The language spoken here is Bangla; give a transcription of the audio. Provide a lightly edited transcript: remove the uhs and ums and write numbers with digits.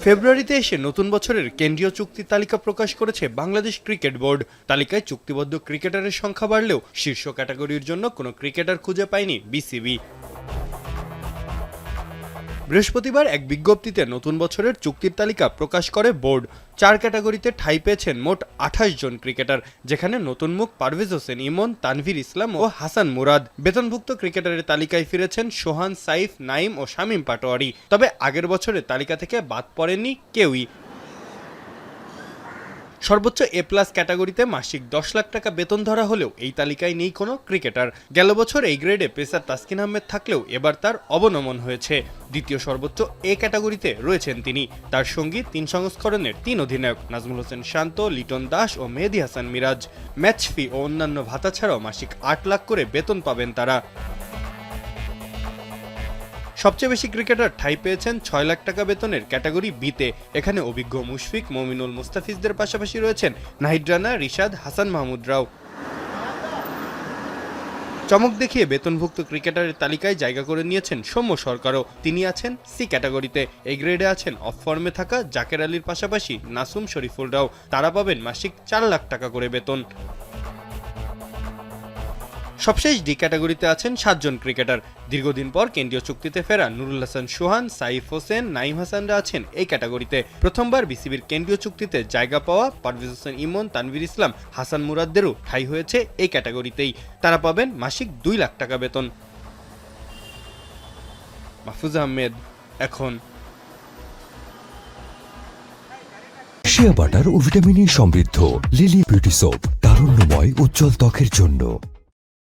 ফেব্রুয়ারিতে এসে নতুন বছরের কেন্দ্রীয় চুক্তির তালিকা প্রকাশ করেছে বাংলাদেশ ক্রিকেট বোর্ড। তালিকায় চুক্তিবদ্ধ ক্রিকেটারের সংখ্যা বাড়লেও শীর্ষ ক্যাটাগরির জন্য কোনো ক্রিকেটার খুঁজে পায়নি বিসিবি। বৃহস্পতিবার এক বিজ্ঞপ্তিতে নতুন বছরের চুক্তির তালিকা প্রকাশ করে বোর্ড। 4 ক্যাটাগরিতে ঠাঁই পেয়েছেন মোট 28 জন ক্রিকেটার, যেখানে নতুন মুখ পারভেজ হোসেন ইমন, তানভীর ইসলাম ও হাসান মুরাদ। বেতনভুক্ত ক্রিকেটারের তালিকায় ফিরেছেন সোহান, সাইফ, নাইম ও শামীম পাটোয়ারি। তবে আগের বছরের তালিকা থেকে বাদ পড়েননি কেউই। সর্বোচ্চ এ প্লাস ক্যাটাগরিতে মাসিক 10 লাখ টাকা বেতন ধরা হলেও এই তালিকায় নেই কোনো ক্রিকেটার। গেল বছর এই গ্রেডে পেসার তাসকিন আহমেদ থাকলেও এবার তার অবনমন হয়েছে। দ্বিতীয় সর্বোচ্চ এ ক্যাটাগরিতে রয়েছেন তিনি। তার সঙ্গী 3 সংস্করণের 3 অধিনায়ক নাজমুল হোসেন শান্ত, লিটন দাস ও মেহেদী হাসান মিরাজ। ম্যাচ ফি ও অন্যান্য ভাতা ছাড়াও মাসিক 8 লাখ করে বেতন পাবেন তারা। সবচেয়ে বেশি ক্রিকেটার ঠাঁই পেয়েছেন 6 লাখ টাকা বেতনের ক্যাটাগরি বিতে। এখানে অভিজ্ঞ মুশফিক, মমিনুল, মুস্তাফিজদের পাশাপাশি রয়েছেন নাহিদ রানা, রিশাদ, হাসান মাহমুদরাও। চমক দেখিয়ে বেতনভুক্ত ক্রিকেটারের তালিকায় জায়গা করে নিয়েছেন সৌম্য সরকারও। তিনি আছেন সি ক্যাটাগরিতে। এই গ্রেডে আছেন অফ ফর্মে থাকা জাকের আলীর পাশাপাশি নাসুম, শরীফুলরাও। তারা পাবেন মাসিক 4 লাখ টাকা করে বেতন। সবশেষ ডি ক্যাটাগরিতে আছেন 7 জন ক্রিকেটার। দীর্ঘদিন পর কেন্দ্রীয় চুক্তিতে ফেরা নুরুল হাসান সোহান, সাইফ হোসেন, নাইম হাসানরা আছেন এই ক্যাটাগরিতে। প্রথমবার বিসিবির কেন্দ্রীয় চুক্তিতে জায়গা পাওয়া পারভেজ হোসেন ইমন, তানভীর ইসলাম, হাসান মুরাদদেরও ঠাঁই হয়েছে এই ক্যাটাগরিতেই। তারা পাবেন মাসিক 2 লাখ টাকা বেতন। মাহফুজ আহমেদ, এখন। শিয়া বাটার ও ভিটামিন ই সমৃদ্ধ লিলি বিউটি সোপ, তারুণ্যময় উজ্জ্বল ত্বকের জন্য।